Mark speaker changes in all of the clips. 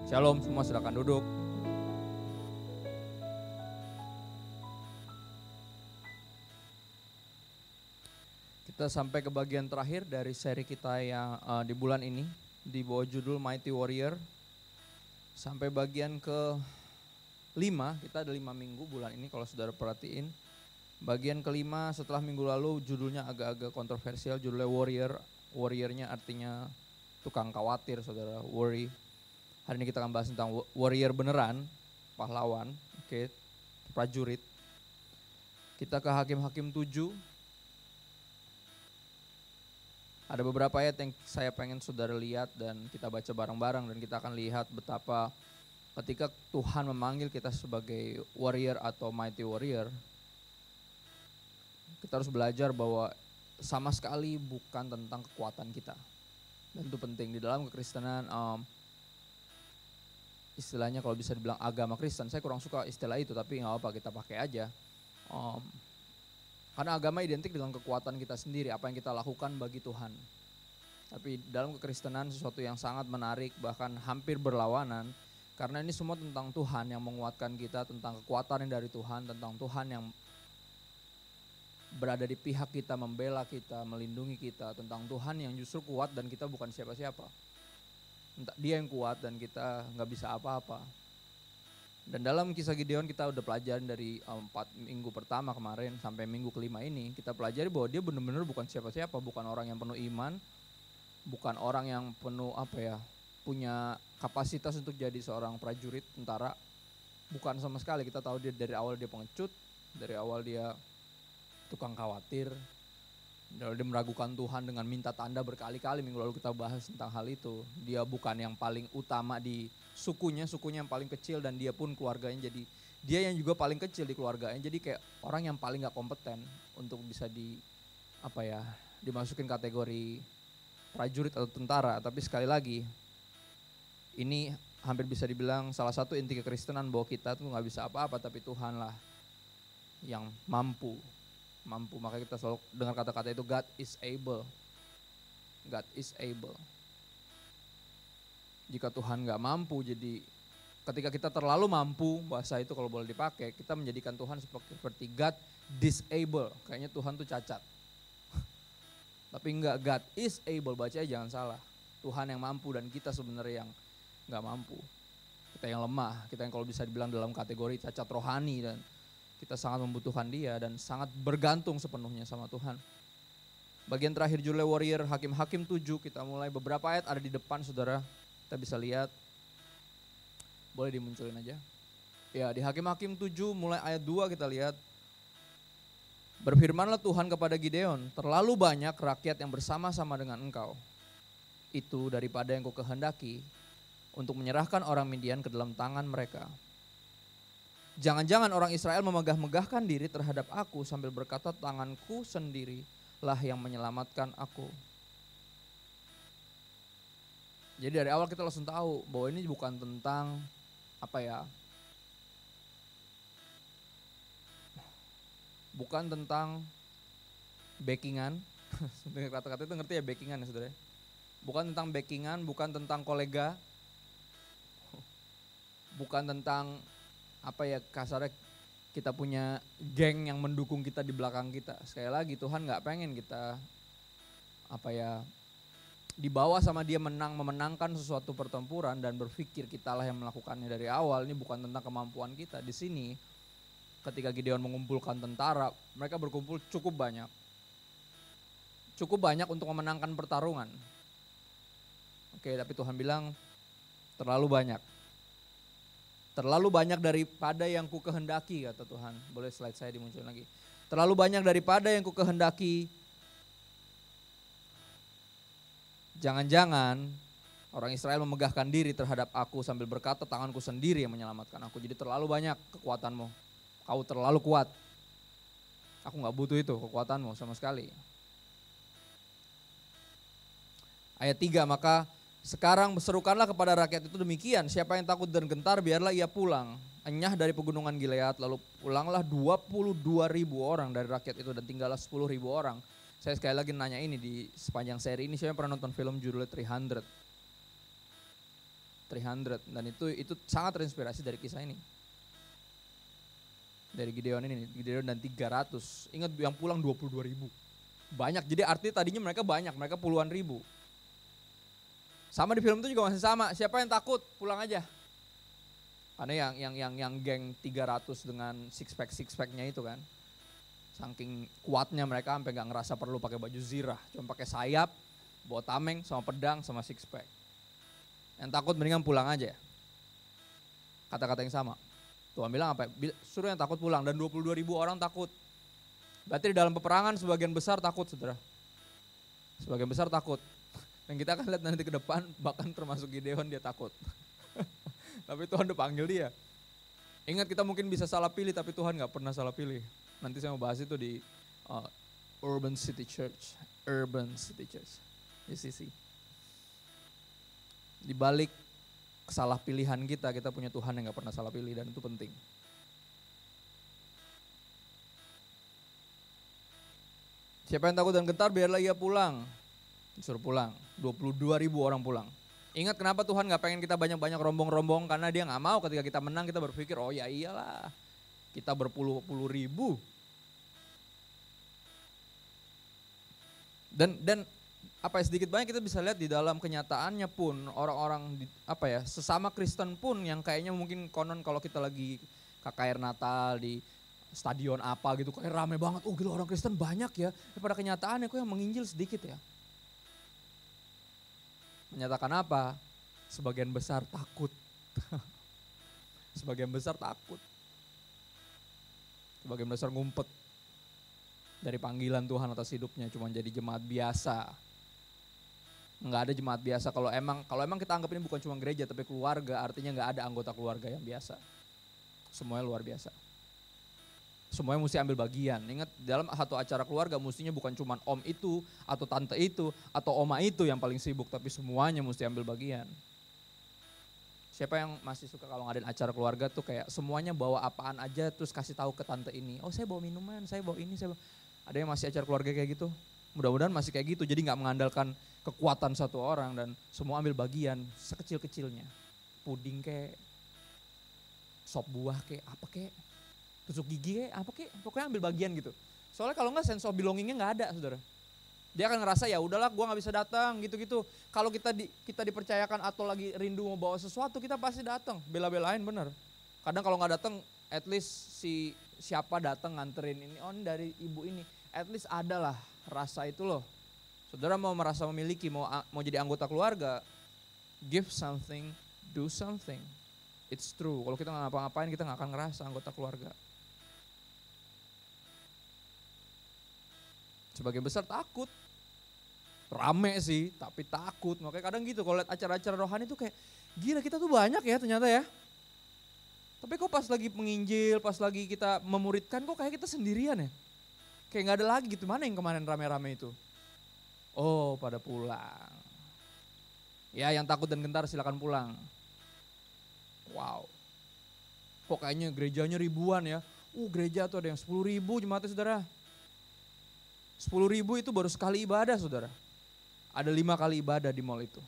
Speaker 1: Shalom semua, silakan duduk. Kita sampai ke bagian terakhir dari seri kita yang di bulan ini di bawah judul Mighty Warrior. Sampai bagian ke 5, kita ada 5 minggu bulan ini kalau saudara perhatiin. Bagian kelima setelah minggu lalu judulnya agak-agak kontroversial, judulnya Warrior. Warriornya artinya tukang khawatir, saudara, worry. Hari ini kita akan bahas tentang warrior beneran, pahlawan, oke, prajurit. Kita ke Hakim-Hakim 7. Ada beberapa ayat yang saya pengen saudara lihat dan kita baca bareng-bareng, dan kita akan lihat betapa ketika Tuhan memanggil kita sebagai warrior atau mighty warrior, kita harus belajar bahwa sama sekali bukan tentang kekuatan kita. Dan itu penting di dalam kekristenan. Istilahnya kalau bisa dibilang agama Kristen, saya kurang suka istilah itu, tapi nggak apa, kita pakai aja. Karena agama identik dengan kekuatan kita sendiri, apa yang kita lakukan bagi Tuhan. Tapi dalam kekristenan sesuatu yang sangat menarik, bahkan hampir berlawanan, karena ini semua tentang Tuhan yang menguatkan kita, tentang kekuatan yang dari Tuhan, tentang Tuhan yang berada di pihak kita, membela kita, melindungi kita, tentang Tuhan yang justru kuat dan kita bukan siapa-siapa. Dia yang kuat dan kita nggak bisa apa-apa. Dan dalam kisah Gideon kita udah pelajarin dari 4 minggu pertama kemarin sampai minggu kelima ini, kita pelajari bahwa dia benar-benar bukan siapa-siapa, bukan orang yang penuh iman, bukan orang yang penuh punya kapasitas untuk jadi seorang prajurit tentara. Bukan sama sekali. Kita tahu dia dari awal dia pengecut, dari awal dia tukang khawatir. Dia meragukan Tuhan dengan minta tanda berkali-kali. Minggu lalu kita bahas tentang hal itu. Dia bukan yang paling utama di sukunya yang paling kecil, dan dia pun keluarganya jadi dia yang juga paling kecil di keluarganya. Jadi kayak orang yang paling gak kompeten untuk bisa dimasukin kategori prajurit atau tentara. Tapi sekali lagi, ini hampir bisa dibilang salah satu inti kekristenan, bahwa kita tuh gak bisa apa-apa, tapi Tuhanlah yang mampu. Maka kita selalu dengar kata-kata itu, God is able. God is able. Jika Tuhan gak mampu, jadi ketika kita terlalu mampu, bahasa itu kalau boleh dipakai, kita menjadikan Tuhan seperti God disable. Kayaknya Tuhan tuh cacat. Tapi enggak, God is able, bacanya jangan salah. Tuhan yang mampu dan kita sebenarnya yang gak mampu. Kita yang lemah, kita yang kalau bisa dibilang dalam kategori cacat rohani, dan kita sangat membutuhkan dia dan sangat bergantung sepenuhnya sama Tuhan. Bagian terakhir judulnya Warrior, Hakim-Hakim 7, kita mulai beberapa ayat ada di depan saudara. Kita bisa lihat, boleh dimunculin aja. Ya, di Hakim-Hakim 7 mulai ayat 2 kita lihat. Berfirmanlah Tuhan kepada Gideon, terlalu banyak rakyat yang bersama-sama dengan engkau. Itu daripada yang kau kehendaki untuk menyerahkan orang Midian ke dalam tangan mereka. Jangan-jangan orang Israel memegah-megahkan diri terhadap aku sambil berkata, tanganku sendirilah yang menyelamatkan aku. Jadi dari awal kita langsung tahu bahwa ini bukan tentang bukan tentang backingan. Kata-kata itu ngerti ya, backingan ya saudara. Bukan tentang backingan, bukan tentang kolega, bukan tentang kasarnya kita punya geng yang mendukung kita di belakang kita. Sekali lagi, Tuhan gak pengen kita dibawa sama dia memenangkan sesuatu pertempuran dan berpikir kitalah yang melakukannya dari awal. Ini bukan tentang kemampuan kita. Di sini ketika Gideon mengumpulkan tentara, mereka berkumpul cukup banyak. Cukup banyak untuk memenangkan pertarungan. Oke, tapi Tuhan bilang terlalu banyak. Terlalu banyak daripada yang ku kehendaki, kata Tuhan. Boleh slide saya dimunculin lagi. Terlalu banyak daripada yang ku kehendaki. Jangan-jangan orang Israel memegahkan diri terhadap aku sambil berkata, tanganku sendiri yang menyelamatkan aku. Jadi terlalu banyak kekuatanmu. Kau terlalu kuat. Aku gak butuh itu kekuatanmu sama sekali. Ayat 3, maka sekarang serukanlah kepada rakyat itu demikian, siapa yang takut dan gentar biarlah ia pulang. Enyah dari pegunungan Gilead, lalu pulanglah 22.000 orang dari rakyat itu dan tinggallah 10.000 orang. Saya sekali lagi nanya ini di sepanjang seri ini, siapa yang pernah nonton film judulnya 300? 300. Dan itu sangat terinspirasi dari kisah ini. Dari Gideon ini, Gideon dan 300. Ingat yang pulang 22.000. Banyak, jadi artinya tadinya mereka banyak, mereka puluhan ribu. Sama di film itu juga masih sama, siapa yang takut pulang aja. Karena yang geng 300 dengan six pack-nya itu kan. Saking kuatnya mereka sampai gak ngerasa perlu pakai baju zirah. Cuma pakai sayap, bawa tameng sama pedang sama six pack. Yang takut mendingan pulang aja. Kata-kata yang sama. Tuhan bilang apa? Suruh yang takut pulang dan 22.000 orang takut. Berarti di dalam peperangan sebagian besar takut, saudara. Sebagian besar takut. Dan kita akan lihat nanti ke depan bahkan termasuk Gideon dia takut. Tapi Tuhan udah panggil dia. Ingat kita mungkin bisa salah pilih tapi Tuhan gak pernah salah pilih. Nanti saya mau bahas itu di Urban City Church. Urban City Church. UCC. Di balik kesalah pilihan kita punya Tuhan yang gak pernah salah pilih dan itu penting. Siapa yang takut dan gentar biarlah ia pulang. Disuruh pulang, 22.000 orang pulang. Ingat kenapa Tuhan gak pengen kita banyak-banyak rombong-rombong, karena dia gak mau ketika kita menang kita berpikir, oh ya iyalah kita berpuluh-puluh ribu. Dan apa ya, sedikit banyak kita bisa lihat di dalam kenyataannya pun orang-orang sesama Kristen pun yang kayaknya mungkin konon kalau kita lagi KKR Natal di stadion apa gitu kayak rame banget, oh gila orang Kristen banyak ya. Pada kenyataannya kok yang menginjil sedikit ya. Menyatakan apa? Sebagian besar takut. Sebagian besar takut. Sebagian besar ngumpet dari panggilan Tuhan atas hidupnya, cuma jadi jemaat biasa. Enggak ada jemaat biasa. Kalau emang kita anggap ini bukan cuma gereja tapi keluarga, artinya enggak ada anggota keluarga yang biasa. Semuanya luar biasa. Semuanya mesti ambil bagian. Ingat dalam satu acara keluarga mestinya bukan cuma om itu atau tante itu atau oma itu yang paling sibuk, tapi semuanya mesti ambil bagian. Siapa yang masih suka kalau ngadain acara keluarga tuh kayak semuanya bawa apaan aja terus kasih tahu ke tante ini. Oh saya bawa minuman, saya bawa ini, Ada yang masih acara keluarga kayak gitu? Mudah-mudahan masih kayak gitu, jadi gak mengandalkan kekuatan satu orang dan semua ambil bagian sekecil-kecilnya. Puding kek, sop buah kek, apa kek, tusuk gigi kek, apa kek, pokoknya ambil bagian gitu. Soalnya kalau enggak sense of belongingnya gak ada, saudara. Dia akan ngerasa ya udahlah gue gak bisa datang gitu-gitu. Kalau kita dipercayakan atau lagi rindu mau bawa sesuatu kita pasti datang, bela-belain bener. Kadang kalau gak datang at least siapa datang nganterin ini, oh ini dari ibu ini. At least adalah rasa itu loh. Saudara mau merasa memiliki, mau jadi anggota keluarga, give something, do something. It's true, kalau kita gak ngapa-ngapain kita gak akan ngerasa anggota keluarga. Sebagian besar takut. Rame sih, tapi takut. Makanya kadang gitu kalau lihat acara-acara rohani itu kayak, gila kita tuh banyak ya ternyata ya. Tapi kok pas lagi menginjil, pas lagi kita memuridkan kok kayak kita sendirian ya. Kayak gak ada lagi gitu, mana yang kemarin rame-rame itu. Oh pada pulang. Ya yang takut dan gentar silakan pulang. Wow. Kok kayaknya gerejanya ribuan ya. Gereja tuh ada yang 10.000 jemaatnya saudara. 10.000 itu baru sekali ibadah saudara. Ada 5 kali ibadah di mall itu.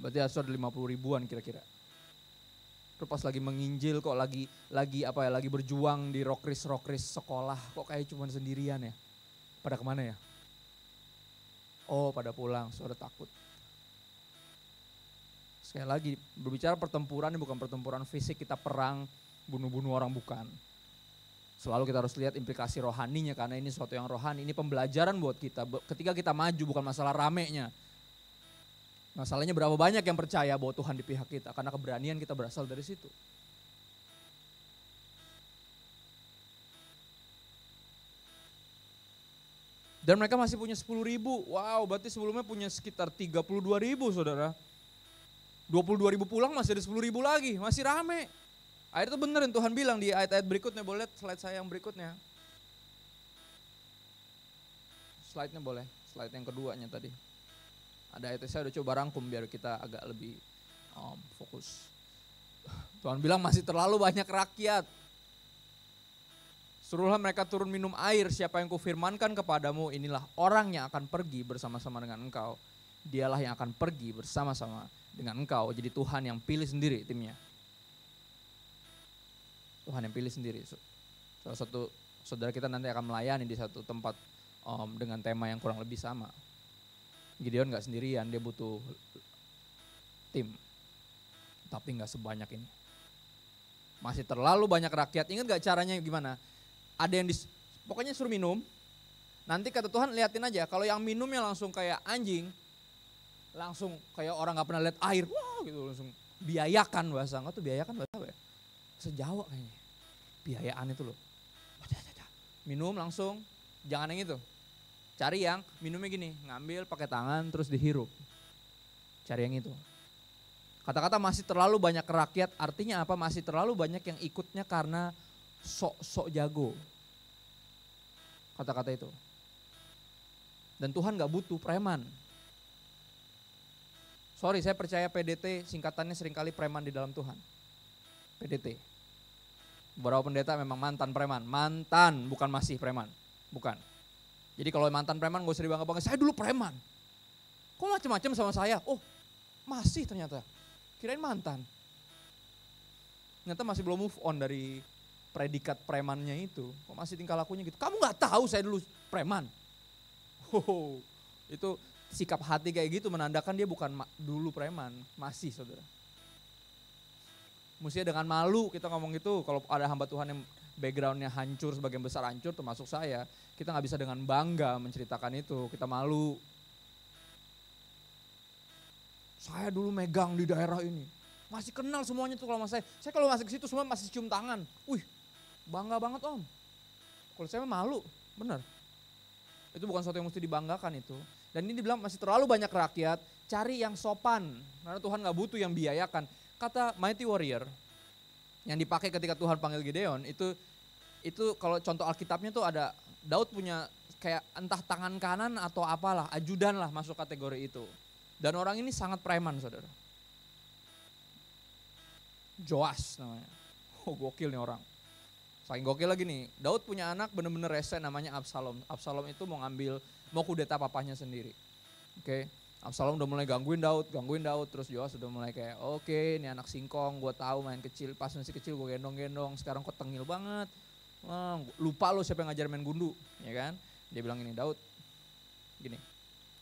Speaker 1: Berarti ada 50 ribuan kira-kira. Terus pas lagi menginjil kok lagi berjuang di rokris sekolah kok kayak cuma sendirian ya. Pada kemana ya? Oh pada pulang, saudara takut. Sekali lagi berbicara pertempuran ini bukan pertempuran fisik kita perang bunuh-bunuh orang bukan. Selalu kita harus lihat implikasi rohaninya karena ini sesuatu yang rohani. Ini pembelajaran buat kita ketika kita maju bukan masalah ramenya. Masalahnya berapa banyak yang percaya bahwa Tuhan di pihak kita. Karena keberanian kita berasal dari situ. Dan mereka masih punya 10.000. Wow berarti sebelumnya punya sekitar 32.000 saudara. 22.000 pulang masih ada 10.000 lagi. Masih rame. Akhirnya itu bener yang Tuhan bilang di ayat-ayat berikutnya. Boleh lihat slide saya yang berikutnya. Slide-nya boleh. Slide yang keduanya tadi. Ada ayat saya udah coba rangkum biar kita agak lebih fokus. Tuhan bilang masih terlalu banyak rakyat. Suruhlah mereka turun minum air, siapa yang kufirmankan kepadamu inilah orang yang akan pergi bersama-sama dengan engkau. Dialah yang akan pergi bersama-sama dengan engkau. Jadi Tuhan yang pilih sendiri timnya. Tuhan yang pilih sendiri. Salah satu saudara kita nanti akan melayani di satu tempat dengan tema yang kurang lebih sama. Gideon gak sendirian, dia butuh tim. Tapi gak sebanyak ini. Masih terlalu banyak rakyat. Ingat gak caranya gimana? Ada yang pokoknya suruh minum. Nanti kata Tuhan liatin aja. Kalau yang minumnya langsung kayak anjing. Langsung kayak orang gak pernah lihat air. Wah gitu langsung. Biayakan bahasa. Enggak tuh biayakan bahasa apa ya? Bahasa Jawa kayaknya. Biayaan itu loh. Minum langsung. Jangan yang itu. Cari yang minumnya gini. Ngambil pakai tangan terus dihirup. Cari yang itu. Kata-kata masih terlalu banyak rakyat, artinya apa? Masih terlalu banyak yang ikutnya karena sok-sok jago. Kata-kata itu. Dan Tuhan gak butuh preman. Sorry, saya percaya PDT singkatannya seringkali preman di dalam Tuhan. PDT. Beberapa pendeta memang mantan preman. Mantan, bukan masih preman. Bukan. Jadi kalau mantan preman gak usah dibangga-bangga, saya dulu preman. Kok macam-macam sama saya? Oh, masih ternyata. Kirain mantan. Ternyata masih belum move on dari predikat premannya itu. Kok masih tingkah lakunya gitu. Kamu gak tahu saya dulu preman. Oh, itu sikap hati kayak gitu menandakan dia bukan dulu preman. Masih saudara. Mestinya dengan malu kita ngomong gitu. Kalau ada hamba Tuhan yang backgroundnya hancur, sebagian besar hancur termasuk saya. Kita gak bisa dengan bangga menceritakan itu. Kita malu. Saya dulu megang di daerah ini. Masih kenal semuanya tuh kalau saya. Saya kalau masuk ke situ semua masih cium tangan. Wih, bangga banget om. Kalau saya malu, benar. Itu bukan sesuatu yang mesti dibanggakan itu. Dan ini dibilang masih terlalu banyak rakyat, cari yang sopan. Karena Tuhan gak butuh yang biayakan. Kata Mighty Warrior, yang dipakai ketika Tuhan panggil Gideon, itu kalau contoh Alkitabnya tuh ada, Daud punya kayak entah tangan kanan atau apalah, ajudan lah masuk kategori itu. Dan orang ini sangat preman saudara. Joas namanya. Oh gokil nih orang. Saking gokil lagi nih. Daud punya anak bener-bener rese namanya Absalom. Absalom itu mau kudeta papahnya sendiri. Oke. Absalom udah mulai gangguin Daud. Terus Joas udah mulai kayak oke, ini anak singkong, gue tahu main kecil. Pas masih kecil gue gendong-gendong, sekarang kok tengil banget. Lupa lo siapa yang ngajar main gundu. Ya kan. Dia bilang ini Daud, gini,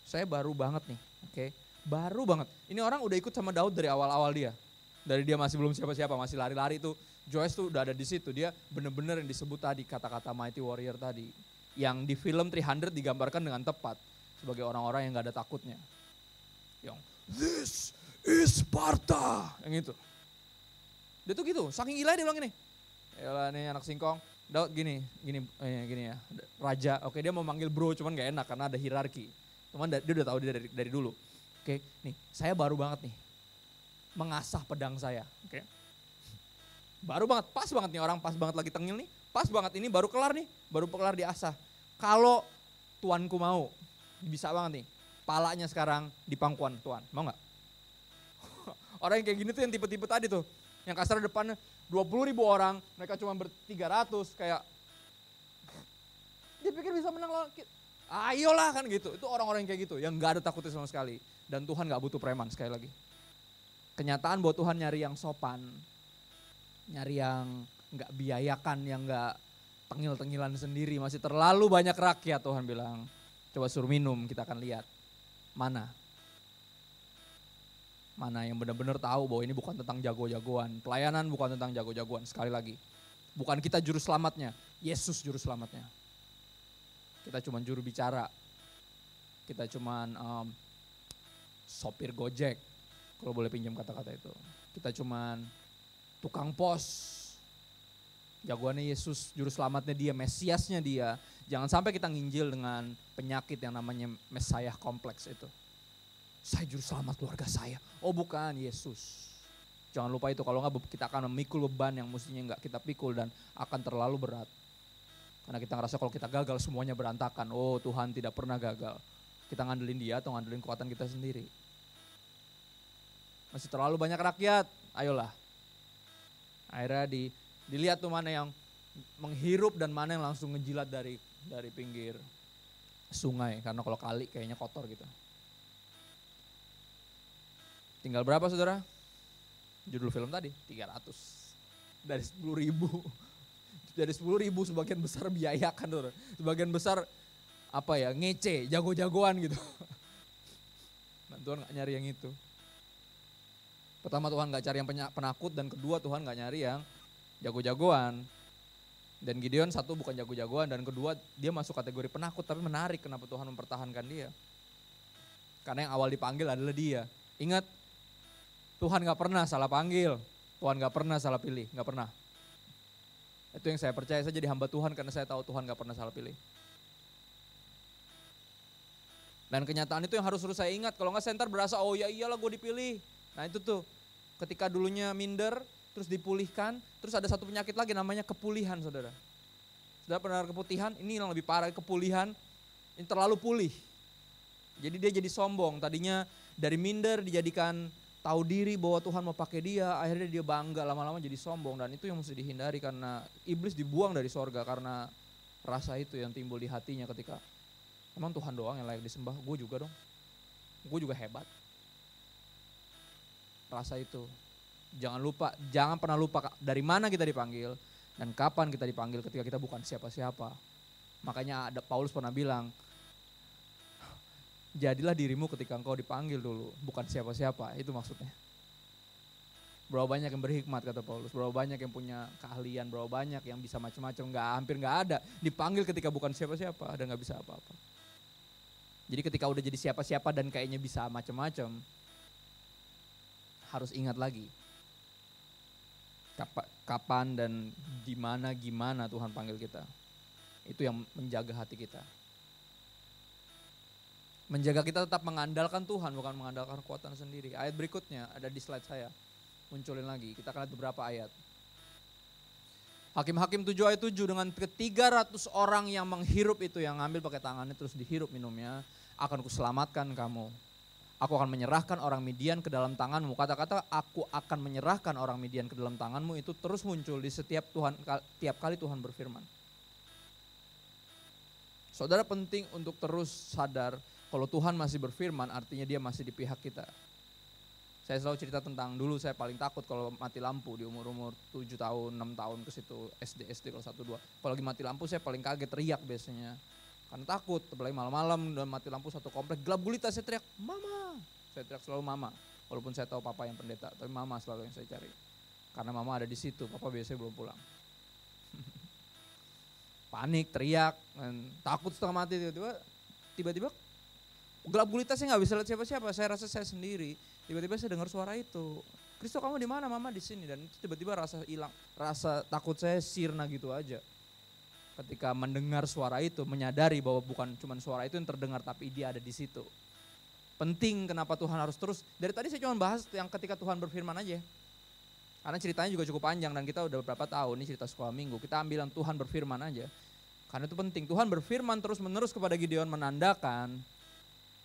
Speaker 1: saya baru banget nih. Oke. Baru banget. Ini orang udah ikut sama Daud dari awal-awal dia. Dari dia masih belum siapa-siapa, masih lari-lari tuh. Joas tuh udah ada di situ. Dia bener-bener yang disebut tadi kata-kata Mighty Warrior tadi. Yang di film 300 digambarkan dengan tepat. Sebagai orang-orang yang gak ada takutnya. Yang this is Sparta. Yang itu. Dia tuh gitu, saking gila dia bilang gini. Yalah nih anak singkong. Daud gini ya. Raja, oke dia mau manggil bro cuman gak enak karena ada hierarki. Cuman dia udah tahu dia dari dulu. Oke, nih saya baru banget nih mengasah pedang saya. Oke. Baru banget, pas banget nih orang, pas banget lagi tengil nih. Pas banget ini baru kelar diasah. Kalau tuanku mau, bisa banget nih. Palanya sekarang di pangkuan tuan, mau gak? Orang yang kayak gini tuh yang tipe-tipe tadi tuh. Yang kasar depannya 20.000 orang, mereka cuma ber-300 kayak. Dia pikir bisa menang lawan kita. Ayolah kan gitu, itu orang-orang yang kayak gitu, yang gak ada takutnya sama sekali. Dan Tuhan gak butuh preman sekali lagi. Kenyataan bahwa Tuhan nyari yang sopan, nyari yang gak biayakan, yang gak tengil-tengilan sendiri. Masih terlalu banyak rakyat Tuhan bilang. Coba suruh minum, kita akan lihat. Mana yang benar-benar tahu bahwa ini bukan tentang jago-jagoan. Pelayanan bukan tentang jago-jagoan, sekali lagi. Bukan kita juru selamatnya, Yesus juru selamatnya. Kita cuma juru bicara. Kita cuma sopir Gojek, kalau boleh pinjam kata-kata itu. Kita cuma tukang pos. Jagoannya Yesus, juru selamatnya dia, Mesiasnya dia. Jangan sampai kita nginjil dengan penyakit yang namanya Mesiah kompleks itu. Saya juru selamat keluarga saya. Oh bukan, Yesus. Jangan lupa itu, kalau enggak kita akan memikul beban yang mestinya enggak kita pikul dan akan terlalu berat. Karena kita ngerasa kalau kita gagal semuanya berantakan. Oh Tuhan tidak pernah gagal. Kita ngandelin dia atau ngandelin kekuatan kita sendiri. Masih terlalu banyak rakyat, ayolah. Akhirnya dilihat tuh mana yang menghirup dan mana yang langsung ngejilat dari pinggir sungai. Karena kalau kali kayaknya kotor gitu. Tinggal berapa saudara? Judul film tadi 300 dari 10.000. Dari 10.000 sebagian besar biayakan saudara. Sebagian besar ngece, jago-jagoan gitu. Nah, Tuhan gak nyari yang itu. Pertama Tuhan gak cari yang penakut, dan kedua Tuhan gak nyari yang jago-jagoan. Dan Gideon satu bukan jago-jagoan, dan kedua dia masuk kategori penakut, tapi menarik kenapa Tuhan mempertahankan dia. Karena yang awal dipanggil adalah dia. Ingat, Tuhan gak pernah salah panggil, Tuhan gak pernah salah pilih, gak pernah. Itu yang saya percaya, saya jadi hamba Tuhan karena saya tahu Tuhan gak pernah salah pilih. Dan kenyataan itu yang harus saya ingat, kalau gak saya ntar berasa, oh ya iyalah gue dipilih. Nah itu tuh, ketika dulunya minder, terus dipulihkan, terus ada satu penyakit lagi namanya kepulihan saudara. Saudara pernah keputihan, ini yang lebih parah, kepulihan, ini terlalu pulih. Jadi dia jadi sombong, tadinya dari minder dijadikan tahu diri bahwa Tuhan mau pakai dia, akhirnya dia bangga, lama-lama jadi sombong, dan itu yang mesti dihindari karena iblis dibuang dari sorga karena rasa itu yang timbul di hatinya ketika, emang Tuhan doang yang layak disembah, gue juga dong, gue juga hebat. Rasa itu. Jangan pernah lupa dari mana kita dipanggil dan kapan kita dipanggil ketika kita bukan siapa-siapa. Makanya ada Paulus pernah bilang, jadilah dirimu ketika engkau dipanggil dulu, bukan siapa-siapa, itu maksudnya. Berapa banyak yang berhikmat kata Paulus, berapa banyak yang punya keahlian, berapa banyak yang bisa macam-macam, hampir nggak ada dipanggil ketika bukan siapa-siapa dan nggak bisa apa-apa. Jadi ketika udah jadi siapa-siapa dan kayaknya bisa macam-macam, harus ingat lagi kapan dan gimana Tuhan panggil kita. Itu yang menjaga hati kita. Menjaga kita tetap mengandalkan Tuhan, bukan mengandalkan kekuatan sendiri. Ayat berikutnya ada di slide saya, munculin lagi. Kita akan lihat beberapa ayat. Hakim-Hakim 7 ayat 7, dengan 300 orang yang menghirup itu, yang ngambil pakai tangannya terus dihirup minumnya, akan kuselamatkan kamu. Aku akan menyerahkan orang Midian ke dalam tanganmu. Kata-kata aku akan menyerahkan orang Midian ke dalam tanganmu itu terus muncul di tiap kali Tuhan berfirman. Saudara penting untuk terus sadar kalau Tuhan masih berfirman artinya dia masih di pihak kita. Saya selalu cerita tentang dulu saya paling takut kalau mati lampu di umur 7 tahun, 6 tahun ke situ, SD kalau 1, 2. Kalau lagi mati lampu saya paling kaget, teriak biasanya. Karena takut, apalagi malam-malam udah mati lampu satu komplek, gelap gulita saya teriak, mama. Saya teriak selalu mama, walaupun saya tahu papa yang pendeta, tapi mama selalu yang saya cari. Karena mama ada di situ, papa biasanya belum pulang. Panik, teriak, takut setengah mati, tiba-tiba gelap gulita saya nggak bisa lihat siapa-siapa, saya rasa saya sendiri. Tiba-tiba saya dengar suara itu, Kristo kamu di mana? Mama di sini. Dan itu tiba-tiba rasa hilang, rasa takut saya sirna gitu aja. Ketika mendengar suara itu, menyadari bahwa bukan cuma suara itu yang terdengar, tapi dia ada di situ. Penting kenapa Tuhan harus terus, dari tadi saya cuma bahas yang ketika Tuhan berfirman aja. Karena ceritanya juga cukup panjang dan kita udah beberapa tahun, ini cerita sekolah minggu, kita ambil yang Tuhan berfirman aja. Karena itu penting, Tuhan berfirman terus menerus kepada Gideon menandakan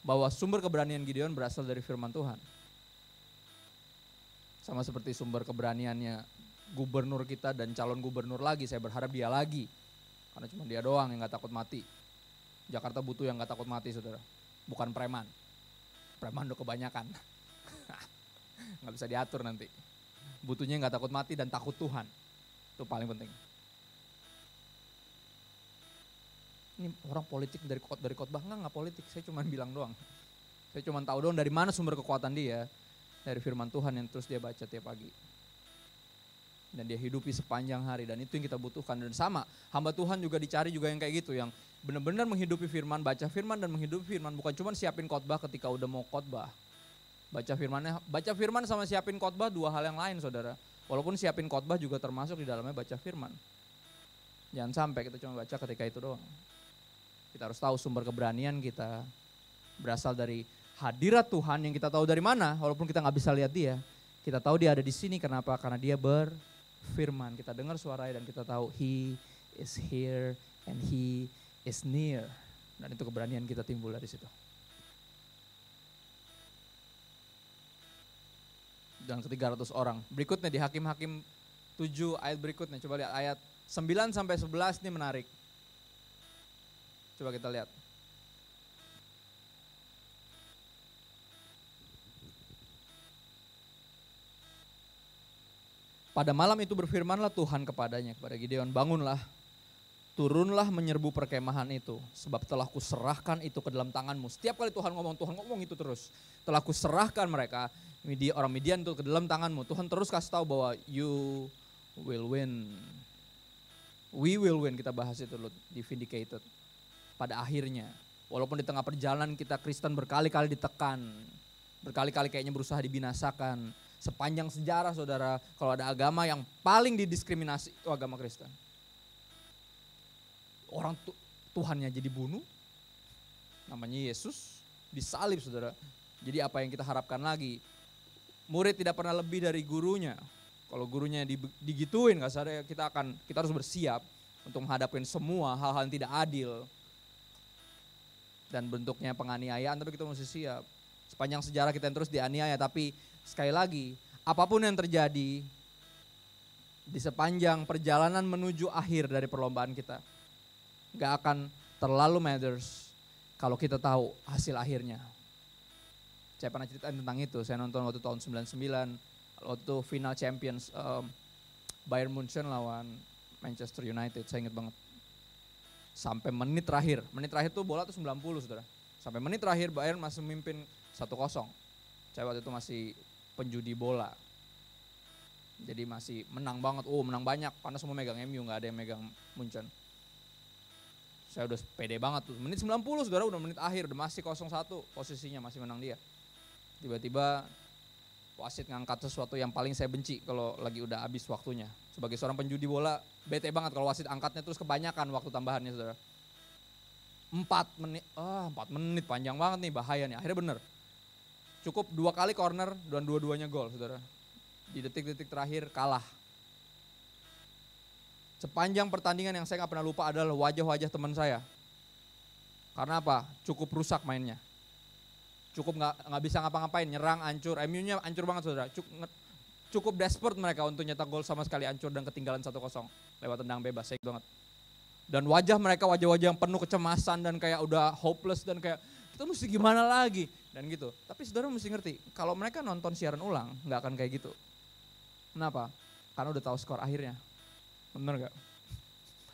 Speaker 1: bahwa sumber keberanian Gideon berasal dari firman Tuhan. Sama seperti sumber keberaniannya gubernur kita dan calon gubernur lagi, saya berharap dia lagi. Karena cuma dia doang yang gak takut mati. Jakarta butuh yang gak takut mati saudara, bukan preman. Preman udah kebanyakan, gak bisa diatur nanti. Butuhnya yang gak takut mati dan takut Tuhan, itu paling penting. Ini orang politik dari khotbah, enggak politik, saya cuma bilang doang. Saya cuma tahu doang dari mana sumber kekuatan dia, dari firman Tuhan yang terus dia baca tiap pagi. Dan dia hidupi sepanjang hari, dan itu yang kita butuhkan. Dan sama, hamba Tuhan juga dicari juga yang kayak gitu, yang benar-benar menghidupi firman, baca firman dan menghidupi firman, bukan cuma siapin khotbah ketika udah mau khotbah. Baca firman sama siapin khotbah dua hal yang lain saudara. Walaupun siapin khotbah juga termasuk di dalamnya baca firman. Jangan sampai kita cuma baca ketika itu doang. Kita harus tahu sumber keberanian kita berasal dari hadirat Tuhan yang kita tahu dari mana, walaupun kita nggak bisa lihat dia. Kita tahu dia ada di sini, kenapa? Karena dia berfirman. Kita dengar suaranya dan kita tahu He is here and He is near. Dan itu keberanian kita timbul dari situ. Dan ke 300 orang. Berikutnya di Hakim-Hakim 7 ayat berikutnya. Coba lihat ayat 9 sampai 11 ini menarik. Coba kita lihat. Pada malam itu berfirmanlah Tuhan kepadanya, kepada Gideon, bangunlah, turunlah menyerbu perkemahan itu, sebab telah kuserahkan itu ke dalam tanganmu. Setiap kali Tuhan ngomong itu terus. Telah kuserahkan mereka, orang Midian itu ke dalam tanganmu. Tuhan terus kasih tahu bahwa you will win. We will win, kita bahas itu loh di Vindicated. Pada akhirnya, walaupun di tengah perjalanan kita Kristen berkali-kali ditekan, berkali-kali kayaknya berusaha dibinasakan. Sepanjang sejarah saudara, kalau ada agama yang paling didiskriminasi itu agama Kristen. Orang Tuhannya jadi bunuh, namanya Yesus, disalib saudara. Jadi apa yang kita harapkan lagi? Murid tidak pernah lebih dari gurunya. Kalau gurunya digituin, kita harus bersiap untuk menghadapi semua hal-hal yang tidak adil. Dan bentuknya penganiayaan, tapi kita mesti siap. Sepanjang sejarah kita terus dianiaya, tapi sekali lagi, apapun yang terjadi di sepanjang perjalanan menuju akhir dari perlombaan kita, gak akan terlalu matters kalau kita tahu hasil akhirnya. Saya pernah cerita tentang itu, saya nonton waktu tahun 99, waktu final Champions, Bayern Munchen lawan Manchester United, saya ingat banget. Sampai menit terakhir tuh bola tuh 90 saudara. Sampai menit terakhir Bayern masih memimpin 1-0. Saya waktu itu masih penjudi bola. Jadi masih menang banget, menang banyak, karena semua megang MU, gak ada yang megang Munchen. Saya udah pede banget tuh, menit 90 saudara, udah menit akhir, udah masih 0-1 posisinya, masih menang dia. Tiba-tiba wasit ngangkat sesuatu yang paling saya benci kalau lagi udah habis waktunya. Sebagai seorang penjudi bola, bete banget kalau wasit angkatnya terus kebanyakan waktu tambahannya saudara. 4 menit panjang banget nih, bahaya nih, akhirnya bener. Cukup 2 kali corner dan dua-duanya gol saudara. Di detik-detik terakhir kalah. Sepanjang pertandingan yang saya gak pernah lupa adalah wajah-wajah teman saya. Karena apa? Cukup rusak mainnya. Cukup gak bisa ngapa-ngapain, nyerang, hancur. MU-nya hancur banget saudara. Cukup desperate mereka untuk nyetak gol, sama sekali hancur dan ketinggalan 1-0. Lewat tendang bebas, saya banget. Dan wajah mereka wajah-wajah yang penuh kecemasan dan kayak udah hopeless dan kayak kita mesti gimana lagi dan gitu. Tapi saudara mesti ngerti, kalau mereka nonton siaran ulang gak akan kayak gitu. Kenapa? Karena udah tahu skor akhirnya. Bener gak?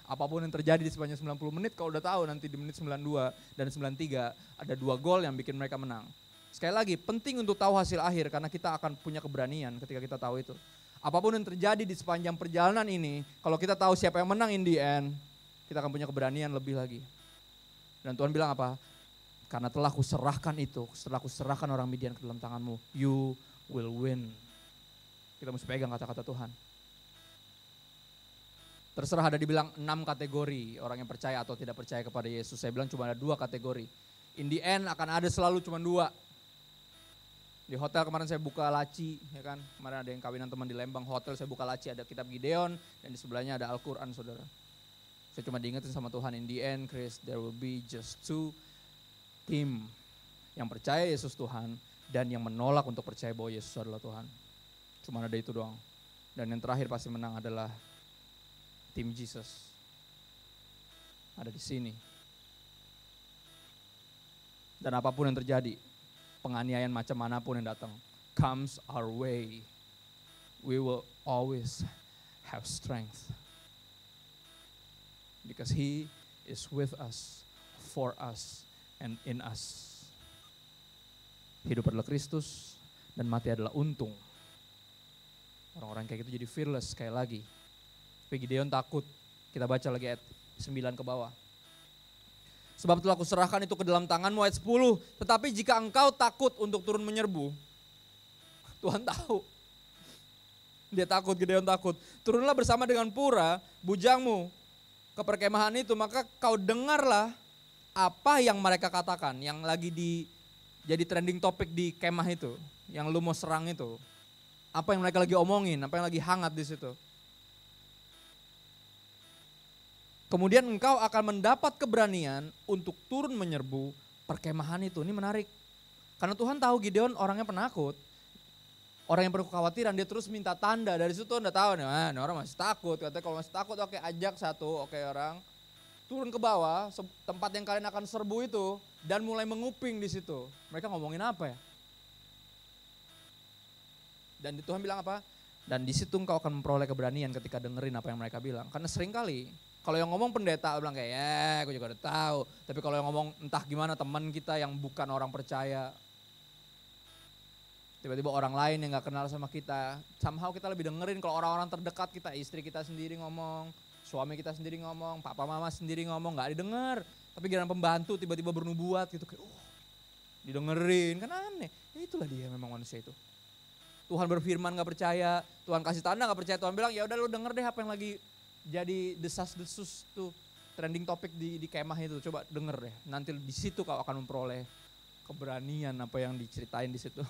Speaker 1: Apapun yang terjadi di sepanjang 90 menit, kalau udah tahu nanti di menit 92 dan 93 ada 2 gol yang bikin mereka menang. Sekali lagi, penting untuk tahu hasil akhir karena kita akan punya keberanian ketika kita tahu itu. Apapun yang terjadi di sepanjang perjalanan ini, kalau kita tahu siapa yang menang in the end, kita akan punya keberanian lebih lagi. Dan Tuhan bilang apa? Karena telah kuserahkan itu, setelah kuserahkan orang Midian ke dalam tanganmu, you will win. Kita mesti pegang kata-kata Tuhan. Terserah ada dibilang 6 kategori orang yang percaya atau tidak percaya kepada Yesus. Saya bilang cuma ada 2 kategori. In the end akan ada selalu cuma 2. Di hotel kemarin saya buka laci, ya kan. Kemarin ada yang kawinan teman di Lembang, hotel saya buka laci, ada kitab Gideon dan di sebelahnya ada Al-Quran saudara. Saya cuma diingetin sama Tuhan, in the end Chris, there will be just 2 team. Yang percaya Yesus Tuhan dan yang menolak untuk percaya bahwa Yesus adalah Tuhan. Cuma ada itu doang. Dan yang terakhir pasti menang adalah tim Jesus. Ada di sini. Dan apapun yang terjadi, penganiayaan macam manapun yang datang, comes our way, we will always have strength. Because He is with us, for us, and in us. Hidup adalah Kristus, dan mati adalah untung. Orang-orang kayak gitu jadi fearless sekali lagi. Tapi Gideon takut. Kita baca lagi ayat 9 ke bawah. Sebab telah kuserahkan itu ke dalam tanganmu, ayat 10. Tetapi jika engkau takut untuk turun menyerbu, Tuhan tahu. Dia takut, Gideon takut. Turunlah bersama dengan Pura, bujangmu, ke perkemahan itu, maka kau dengarlah apa yang mereka katakan, yang lagi jadi trending topik di kemah itu, yang lu mau serang itu. Apa yang mereka lagi omongin, apa yang lagi hangat di situ. Kemudian engkau akan mendapat keberanian untuk turun menyerbu perkemahan itu. Ini menarik. Karena Tuhan tahu Gideon orangnya penakut. Orang yang penuh kekhawatiran, dia terus minta tanda. Dari situ Anda tahu nih, ini orang masih takut. Katanya kalau masih takut, oke ajak satu, oke orang. Turun ke bawah, tempat yang kalian akan serbu itu. Dan mulai menguping di situ. Mereka ngomongin apa ya? Dan Tuhan bilang apa? Dan di situ engkau akan memperoleh keberanian ketika dengerin apa yang mereka bilang. Karena seringkali kalau yang ngomong pendeta bilang kayak ya gue juga udah tahu. Tapi kalau yang ngomong entah gimana teman kita yang bukan orang percaya. Tiba-tiba orang lain yang gak kenal sama kita. Somehow kita lebih dengerin kalau orang-orang terdekat kita. Istri kita sendiri ngomong, suami kita sendiri ngomong, papa mama sendiri ngomong gak didengar. Tapi giliran pembantu tiba-tiba bernubuat gitu. Kayak didengerin kan aneh. Ya itulah dia memang manusia itu. Tuhan berfirman gak percaya, Tuhan kasih tanda gak percaya, Tuhan bilang ya udah lu denger deh apa yang lagi jadi desas-desus tuh trending topik di kemah itu, coba denger deh. Nanti di situ kau akan memperoleh keberanian apa yang diceritain di situ.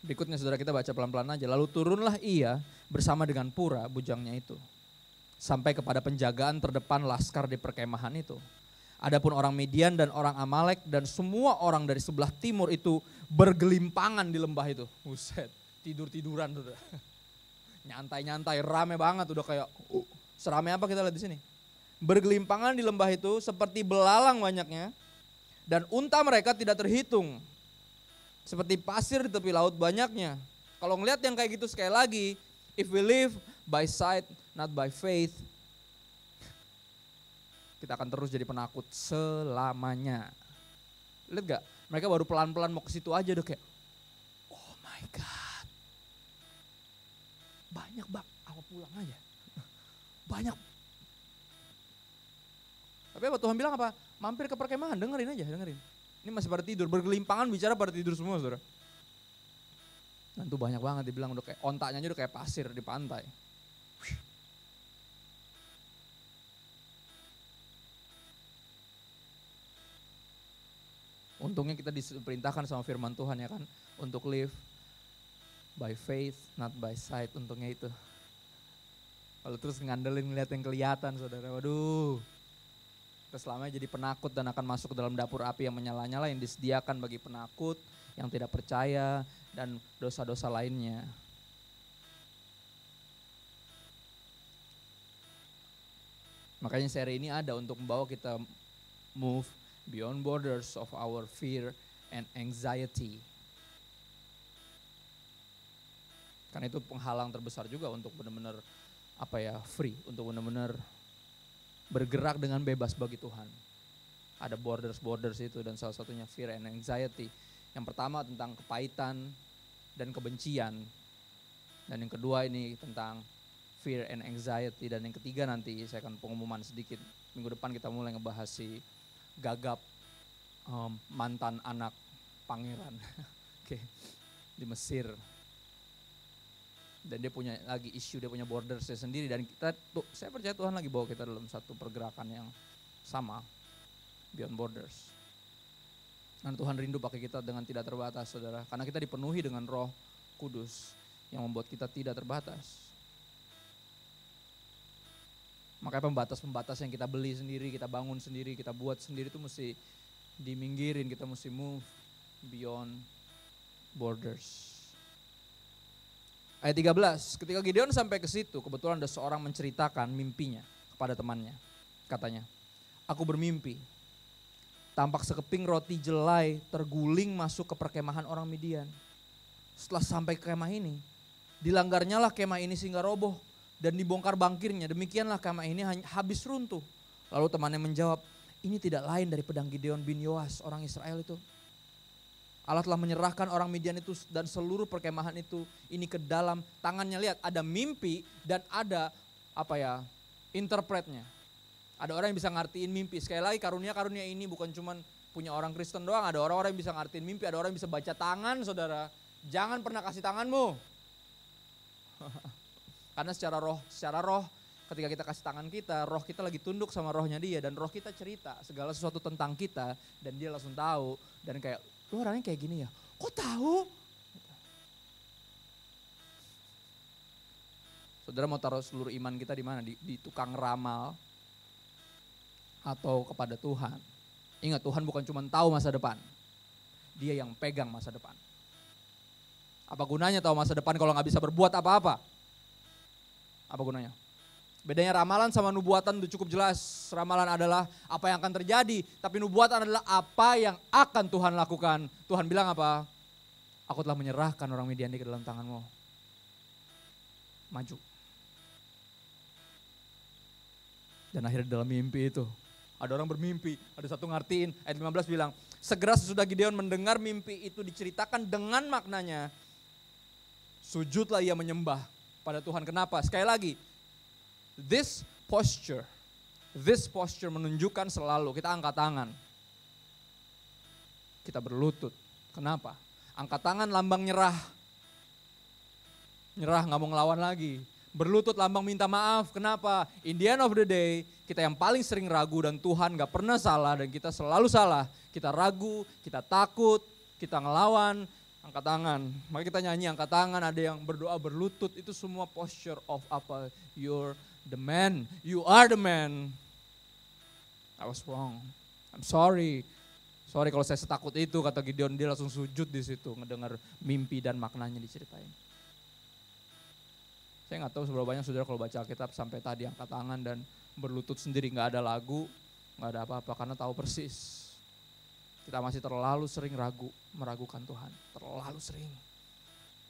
Speaker 1: Berikutnya saudara kita baca pelan-pelan aja. Lalu turunlah ia bersama dengan Pura bujangnya itu sampai kepada penjagaan terdepan laskar di perkemahan itu. Adapun orang Midian dan orang Amalek dan semua orang dari sebelah timur itu bergelimpangan di lembah itu. Buset, tidur-tiduran tuh. Nyantai-nyantai, rame banget udah kayak serame apa kita lihat di sini. Bergelimpangan di lembah itu seperti belalang banyaknya dan unta mereka tidak terhitung. Seperti pasir di tepi laut banyaknya. Kalau ngelihat yang kayak gitu sekali lagi, if we live by sight not by faith, kita akan terus jadi penakut selamanya. Lihat gak? Mereka baru pelan-pelan mau ke situ aja udah kayak, oh my God. Banyak bang, apa pulang aja. Banyak. Tapi apa Tuhan bilang apa? Mampir ke perkemahan, dengerin aja, dengerin. Ini masih pada tidur, bergelimpangan bicara pada tidur semua saudara. Dan tuh banyak banget dibilang udah kayak, ontaknya aja udah kayak pasir di pantai. Untungnya kita diperintahkan sama firman Tuhan ya kan. Untuk live by faith, not by sight. Untungnya itu. Kalau terus ngandelin ngeliat yang kelihatan saudara. Waduh. Kita selamanya jadi penakut dan akan masuk ke dalam dapur api yang menyala-nyala. Yang disediakan bagi penakut, yang tidak percaya, dan dosa-dosa lainnya. Makanya seri ini ada untuk membawa kita move beyond borders of our fear and anxiety. Karena itu penghalang terbesar juga untuk benar-benar free, untuk benar-benar bergerak dengan bebas bagi Tuhan. Ada borders itu dan salah satunya fear and anxiety. Yang pertama tentang kepahitan dan kebencian. Dan yang kedua ini tentang fear and anxiety. Dan yang ketiga nanti saya akan pengumuman sedikit. Minggu depan kita mulai ngebahas si Gagap, mantan anak pangeran di Mesir. Dan dia punya lagi isu, dia punya bordersnya sendiri. Dan kita tuh, saya percaya Tuhan lagi bawa kita dalam satu pergerakan yang sama, beyond borders. Dan Tuhan rindu pakai kita dengan tidak terbatas saudara. Karena kita dipenuhi dengan Roh Kudus yang membuat kita tidak terbatas. Makanya pembatas-pembatas yang kita beli sendiri, kita bangun sendiri, kita buat sendiri itu mesti diminggirin, kita mesti move beyond borders. Ayat 13, ketika Gideon sampai ke situ, kebetulan ada seorang menceritakan mimpinya kepada temannya. Katanya, aku bermimpi, tampak sekeping roti jelai terguling masuk ke perkemahan orang Midian. Setelah sampai ke kemah ini, dilanggarnyalah kemah ini sehingga roboh. Dan dibongkar bangkirnya, demikianlah kemah ini habis runtuh. Lalu temannya menjawab, ini tidak lain dari pedang Gideon bin Yoas, orang Israel itu. Allah telah menyerahkan orang Midian itu dan seluruh perkemahan itu ini ke dalam tangannya. Lihat, ada mimpi dan ada interpretnya. Ada orang yang bisa ngartiin mimpi. Sekali lagi karunia-karunia ini bukan cuma punya orang Kristen doang. Ada orang-orang yang bisa ngartiin mimpi, ada orang yang bisa baca tangan saudara. Jangan pernah kasih tanganmu. Karena secara roh ketika kita kasih tangan kita, roh kita lagi tunduk sama rohnya dia. Dan roh kita cerita segala sesuatu tentang kita dan dia langsung tahu. Dan kayak, lu orangnya kayak gini ya, kok tahu? Saudara mau taruh seluruh iman kita di mana? Di tukang ramal atau kepada Tuhan? Ingat, Tuhan bukan cuma tahu masa depan. Dia yang pegang masa depan. Apa gunanya tahu masa depan kalau nggak bisa berbuat apa-apa? Apa gunanya? Bedanya ramalan sama nubuatan itu cukup jelas. Ramalan adalah apa yang akan terjadi. Tapi nubuatan adalah apa yang akan Tuhan lakukan. Tuhan bilang apa? Aku telah menyerahkan orang Midian ke dalam tanganmu. Maju. Dan akhirnya dalam mimpi itu, ada orang bermimpi, ada satu ngartiin, ayat 15 bilang, segera sesudah Gideon mendengar mimpi itu diceritakan dengan maknanya, sujudlah ia menyembah pada Tuhan. Kenapa? Sekali lagi, this posture menunjukkan selalu kita angkat tangan. Kita berlutut. Kenapa? Angkat tangan lambang nyerah. Nyerah, gak mau ngelawan lagi. Berlutut lambang minta maaf. Kenapa? In the end of the day, kita yang paling sering ragu dan Tuhan gak pernah salah dan kita selalu salah. Kita ragu, kita takut, kita ngelawan, angkat tangan. Maka kita nyanyi angkat tangan, ada yang berdoa berlutut. Itu semua posture of apa? You're the man, you are the man. I was wrong, I'm sorry. Sorry kalau saya setakut itu, kata Gideon. Dia langsung sujud di situ, ngedengar mimpi dan maknanya diceritain. Saya nggak tahu seberapa banyak saudara kalau baca Alkitab sampai tadi angkat tangan dan berlutut sendiri, nggak ada lagu, nggak ada apa-apa karena tahu persis. Kita masih terlalu sering meragukan Tuhan, terlalu sering.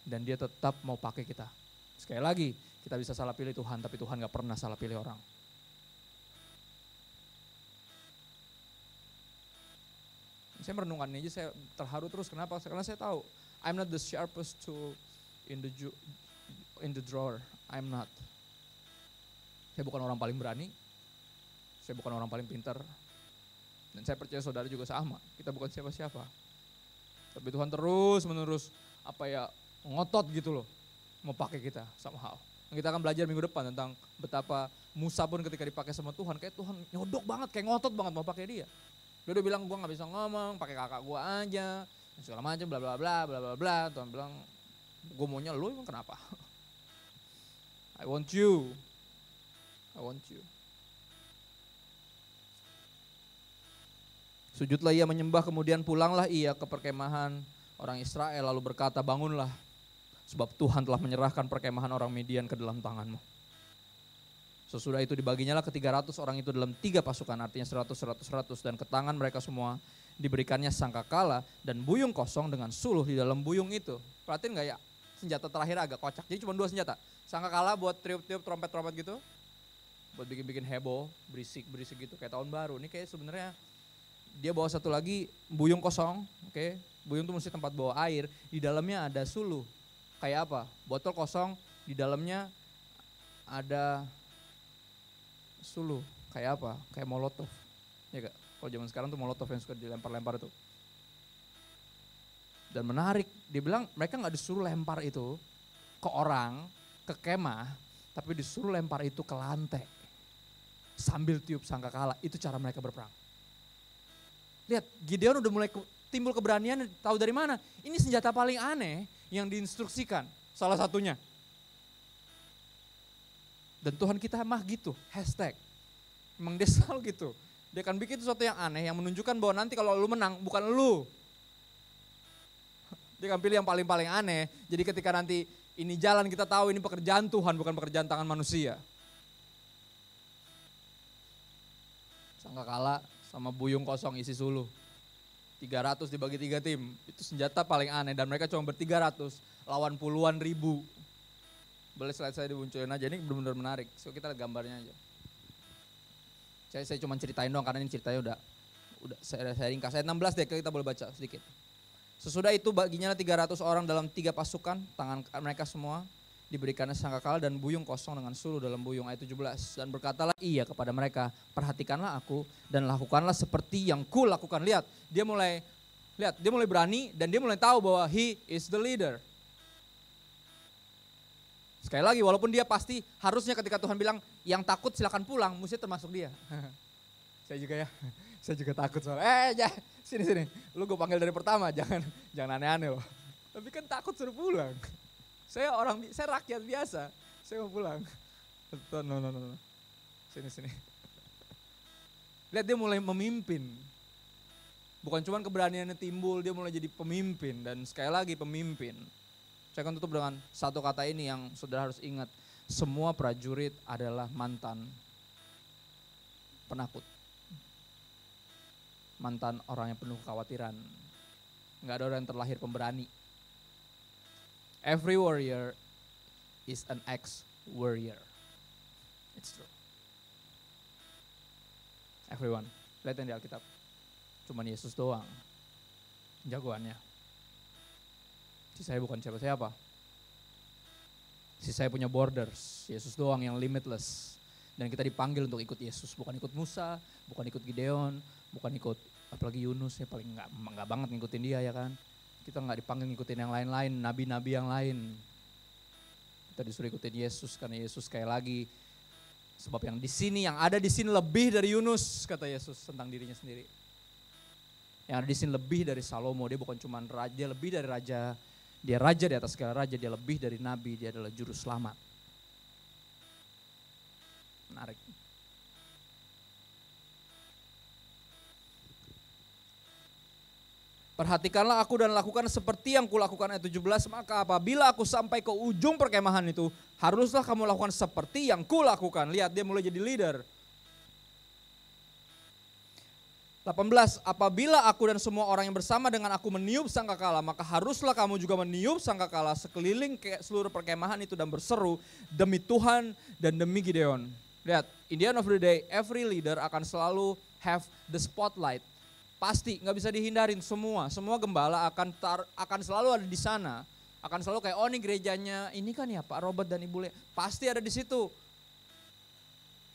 Speaker 1: Dan dia tetap mau pakai kita. Sekali lagi, kita bisa salah pilih Tuhan, tapi Tuhan nggak pernah salah pilih orang. Saya merenungkan ini aja, saya terharu terus. Kenapa? Karena saya tahu, I'm not the sharpest tool in the drawer. I'm not. Saya bukan orang paling berani. Saya bukan orang paling pintar. Dan saya percaya saudara juga sama. Kita bukan siapa-siapa. Tapi Tuhan terus menerus ngotot gitu loh. Mau pakai kita somehow. Kita akan belajar minggu depan tentang betapa Musa pun ketika dipakai sama Tuhan, kayak Tuhan nyodok banget, kayak ngotot banget mau pakai dia. Dia udah bilang gue gak bisa ngomong, pakai kakak gue aja, segala macam bla bla bla bla bla bla. Tuhan bilang, gue maunya lu emang kenapa? I want you. Sujudlah ia menyembah, kemudian pulanglah ia ke perkemahan orang Israel lalu berkata, bangunlah, sebab Tuhan telah menyerahkan perkemahan orang Midian ke dalam tanganmu. Sesudah itu dibaginya lah ke 300 orang itu dalam 3 pasukan, artinya 100, 100, 100. Dan ke tangan mereka semua diberikannya sangkakala dan buyung kosong dengan suluh di dalam buyung itu. Perhatiin gak ya, senjata terakhir agak kocak, jadi cuma 2 senjata. Sangkakala buat tiup-tiup trompet-trompet gitu, buat bikin-bikin heboh, berisik-berisik gitu kayak tahun baru. Ini kayak sebenarnya dia bawa satu lagi buyung kosong, oke. Buyung itu mesti tempat bawa air, di dalamnya ada suluh. Kayak apa? Botol kosong, di dalamnya ada suluh, kayak apa? Kayak molotov. Ya gak? Kalau zaman sekarang tuh molotov yang suka dilempar-lempar itu. Dan menarik, dia bilang mereka gak disuruh lempar itu ke orang, ke kemah, tapi disuruh lempar itu ke lantai. Sambil tiup sangkakala, itu cara mereka berperang. Lihat, Gideon udah mulai timbul keberanian, tahu dari mana? Ini senjata paling aneh yang diinstruksikan, salah satunya. Dan Tuhan kita mah gitu, hashtag. Memang dia selalu gitu. Dia akan bikin sesuatu yang aneh yang menunjukkan bahwa nanti kalau lu menang, bukan lu. Dia akan pilih yang paling-paling aneh. Jadi ketika nanti ini jalan kita tahu ini pekerjaan Tuhan, bukan pekerjaan tangan manusia. Sangkakala sama buyung kosong isi suluh. 300 dibagi 3 tim. Itu senjata paling aneh dan mereka cuma ber-300 lawan puluhan ribu. Boleh slide saya dimunculin aja, ini benar-benar menarik. So kita lihat gambarnya aja. Saya cuma ceritain doang karena ini ceritanya udah saya ringkas. Ayat 16 deh, kita boleh baca sedikit. Sesudah itu baginya 300 orang dalam 3 pasukan, tangan mereka semua diberikannya sangkakala dan buyung kosong dengan suluh dalam buyung. Ayat 17. Dan berkatalah ia kepada mereka, perhatikanlah aku dan lakukanlah seperti yang ku lakukan. Lihat, dia mulai berani dan dia mulai tahu bahwa he is the leader. Sekali lagi, walaupun dia pasti harusnya ketika Tuhan bilang yang takut silakan pulang, mesti termasuk dia. Saya juga takut soalnya. Sini, lu gue panggil dari pertama, jangan aneh-aneh loh. Tapi kan takut suruh pulang. Saya rakyat biasa, saya mau pulang. No. Sini. Lihat dia mulai memimpin. Bukan cuma keberaniannya timbul, dia mulai jadi pemimpin dan sekali lagi pemimpin. Saya akan tutup dengan satu kata ini yang saudara harus ingat. Semua prajurit adalah mantan penakut. Mantan orang yang penuh kekhawatiran. Enggak ada orang yang terlahir pemberani. Every warrior is an ex-warrior. It's true. Everyone. Lihat yang di Alkitab. Cuman Yesus doang jagoannya. Sisanya bukan siapa-siapa. Sisanya punya borders. Yesus doang yang limitless. Dan kita dipanggil untuk ikut Yesus. Bukan ikut Musa, bukan ikut Gideon, bukan ikut apalagi Yunus ya, paling enggak banget ngikutin dia ya kan. Kita enggak dipanggil ngikutin yang lain-lain, nabi-nabi yang lain. Kita disuruh ikutin Yesus karena Yesus sekali lagi, sebab yang di sini, yang ada di sini lebih dari Yunus, kata Yesus tentang dirinya sendiri. Yang ada di sini lebih dari Salomo, dia bukan cuma raja, dia lebih dari raja. Dia raja di atas segala raja, dia lebih dari nabi, dia adalah juru selamat. Menarik. Perhatikanlah aku dan lakukan seperti yang kulakukan ayat 17, maka apabila aku sampai ke ujung perkemahan itu, haruslah kamu lakukan seperti yang kulakukan. Lihat, dia mulai jadi leader. 18, apabila aku dan semua orang yang bersama dengan aku meniup sangkakala, maka haruslah kamu juga meniup sangkakala sekeliling seluruh perkemahan itu dan berseru demi Tuhan dan demi Gideon. Lihat, in the end of the day, every leader akan selalu have the spotlight. Pasti nggak bisa dihindarin, semua gembala akan selalu ada di sana, akan selalu kayak, oh ini gerejanya ini kan ya Pak Robert dan Ibu Le, pasti ada di situ.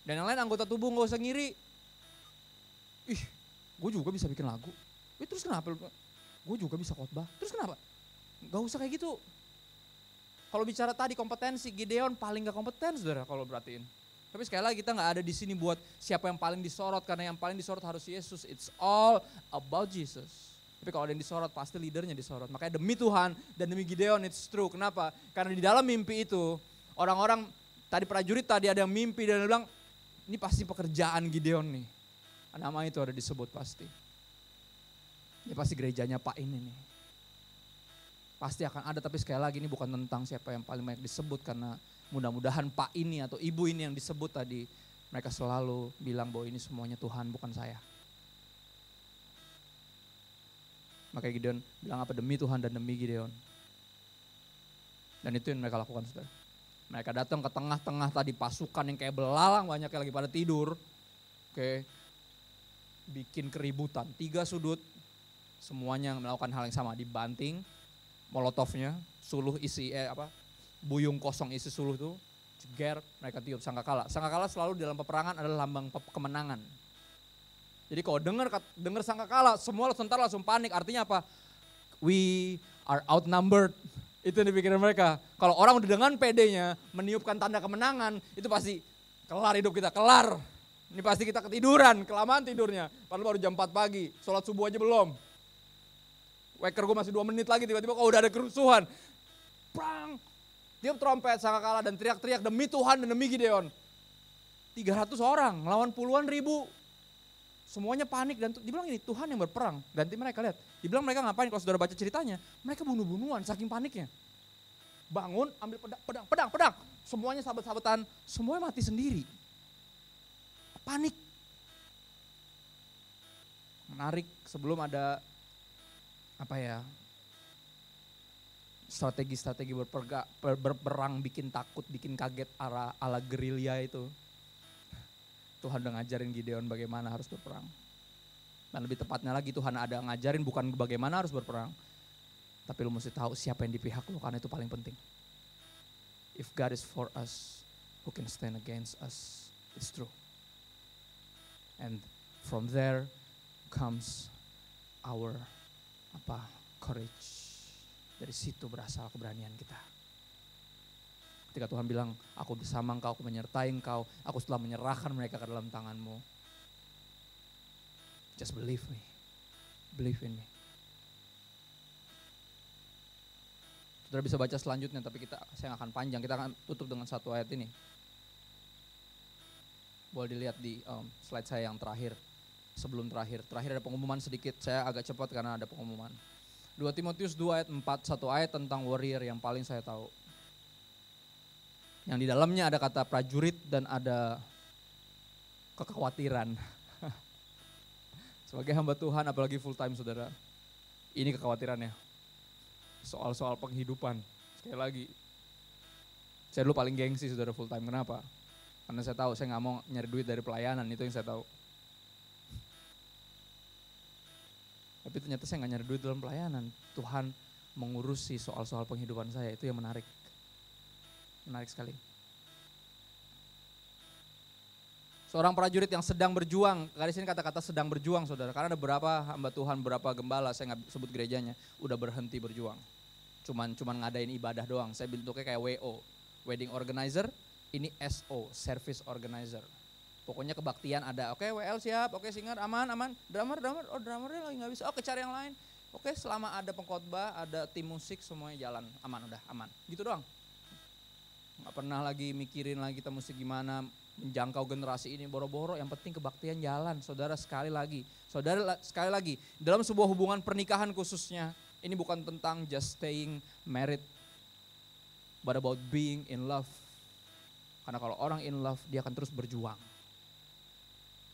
Speaker 1: Dan yang lain anggota tubuh nggak usah ngiri. Ih, gue juga bisa bikin lagu. Terus kenapa? Gue juga bisa khotbah. Terus kenapa? Gak usah kayak gitu. Kalau bicara tadi kompetensi, Gideon paling gak kompeten saudara kalau perhatiin. Tapi sekali lagi kita gak ada di sini buat siapa yang paling disorot, karena yang paling disorot harus Yesus. It's all about Jesus. Tapi kalau ada yang disorot pasti leadernya disorot. Makanya demi Tuhan dan demi Gideon it's true. Kenapa? Karena di dalam mimpi itu orang-orang tadi prajurit tadi ada yang mimpi dan bilang ini pasti pekerjaan Gideon nih. Nama itu ada disebut pasti. Ini pasti gerejanya Pak ini nih. Pasti akan ada, tapi sekali lagi ini bukan tentang siapa yang paling banyak disebut, karena mudah-mudahan Pak ini atau Ibu ini yang disebut tadi, mereka selalu bilang bahwa ini semuanya Tuhan bukan saya. Makanya Gideon bilang apa? Demi Tuhan dan demi Gideon. Dan itu yang mereka lakukan saudara. Mereka datang ke tengah-tengah tadi pasukan yang kayak belalang banyak yang lagi pada tidur. Oke. Bikin keributan, 3 sudut, semuanya melakukan hal yang sama, dibanting, molotovnya, suluh isi buyung kosong isi suluh itu, jeger, mereka tiup sangkakala. Sangkakala selalu dalam peperangan adalah lambang kemenangan. Jadi kalau dengar sangkakala, semua tentara langsung panik, artinya apa? We are outnumbered, itu yang dipikirin mereka. Kalau orang udah dengan PD-nya meniupkan tanda kemenangan, itu pasti kelar hidup kita, kelar. Ini pasti kita ketiduran, kelamaan tidurnya. Padahal baru jam 4 pagi, sholat subuh aja belum. Waker gue masih 2 menit lagi, tiba-tiba udah ada kerusuhan. Prang, tiup trompet sangkakala dan teriak-teriak demi Tuhan dan demi Gideon. 300 orang, lawan puluhan ribu. Semuanya panik dan dibilang ini Tuhan yang berperang. Ganti mereka, lihat. Dibilang mereka ngapain, kalau saudara baca ceritanya. Mereka bunuh-bunuhan saking paniknya. Bangun, ambil pedang. Semuanya sahabat-sahabatan, semuanya mati sendiri. Panik. Menarik, sebelum ada strategi-strategi berperang, bikin takut, bikin kaget ala gerilya itu. Tuhan udah ngajarin Gideon bagaimana harus berperang. Dan lebih tepatnya lagi Tuhan ada ngajarin bukan bagaimana harus berperang, tapi lu mesti tahu siapa yang di pihak lu, karena itu paling penting. If God is for us, who can stand against us? It's true. And from there comes our courage. Dari situ berasal keberanian kita. Ketika Tuhan bilang, aku bersama engkau, aku menyertai engkau, aku telah menyerahkan mereka ke dalam tanganmu. Just believe me. Believe in me. Saudara bisa baca selanjutnya, tapi saya akan panjang. Kita akan tutup dengan satu ayat ini. Boleh dilihat di slide saya yang terakhir, sebelum terakhir. Terakhir ada pengumuman sedikit, saya agak cepat karena ada pengumuman. 2 Timotius 2 ayat 4, satu ayat tentang warrior yang paling saya tahu. Yang di dalamnya ada kata prajurit dan ada kekhawatiran. Sebagai hamba Tuhan, apalagi full time saudara, ini kekhawatirannya. Soal-soal penghidupan. Sekali lagi, saya dulu paling gengsi saudara full time. Kenapa? Karena saya tahu saya nggak mau nyari duit dari pelayanan, itu yang saya tahu. Tapi ternyata saya nggak nyari duit dalam pelayanan. Tuhan mengurusi soal-soal penghidupan saya, itu yang menarik. Menarik sekali. Seorang prajurit yang sedang berjuang, garis ini kata-kata sedang berjuang saudara. Karena ada beberapa hamba Tuhan, beberapa gembala, saya nggak sebut gerejanya, udah berhenti berjuang. Cuman ngadain ibadah doang. Saya bentuknya kayak WO, wedding organizer, ini SO, service organizer. Pokoknya kebaktian ada, oke WL siap, oke singer aman, drummer, oh drummernya lagi nggak bisa, oke cari yang lain. Oke selama ada pengkhotbah, ada tim musik semuanya jalan, aman. Gitu doang. Nggak pernah lagi mikirin lagi kita musik gimana, menjangkau generasi ini boro-boro, yang penting kebaktian jalan. Saudara sekali lagi, dalam sebuah hubungan pernikahan khususnya, ini bukan tentang just staying married, but about being in love. Karena kalau orang in love, dia akan terus berjuang.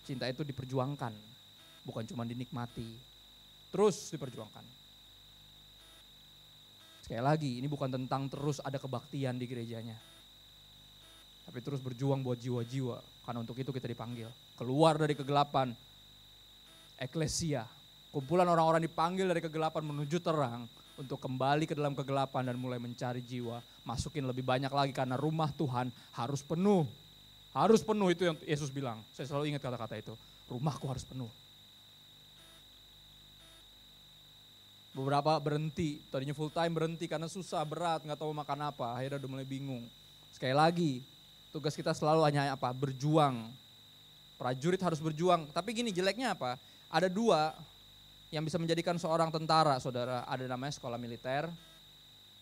Speaker 1: Cinta itu diperjuangkan, bukan cuma dinikmati, terus diperjuangkan. Sekali lagi, ini bukan tentang terus ada kebaktian di gerejanya, tapi terus berjuang buat jiwa-jiwa, karena untuk itu kita dipanggil. Keluar dari kegelapan, eklesia, kumpulan orang-orang dipanggil dari kegelapan menuju terang, untuk kembali ke dalam kegelapan dan mulai mencari jiwa, masukin lebih banyak lagi karena rumah Tuhan harus penuh. Harus penuh, itu yang Yesus bilang. Saya selalu ingat kata-kata itu, rumahku harus penuh. Beberapa berhenti, tadinya full time berhenti karena susah, berat, gak tahu makan apa, akhirnya udah mulai bingung. Sekali lagi, tugas kita selalu hanya apa? Berjuang. Prajurit harus berjuang, tapi gini jeleknya apa? Ada dua yang bisa menjadikan seorang tentara, saudara. Ada namanya sekolah militer,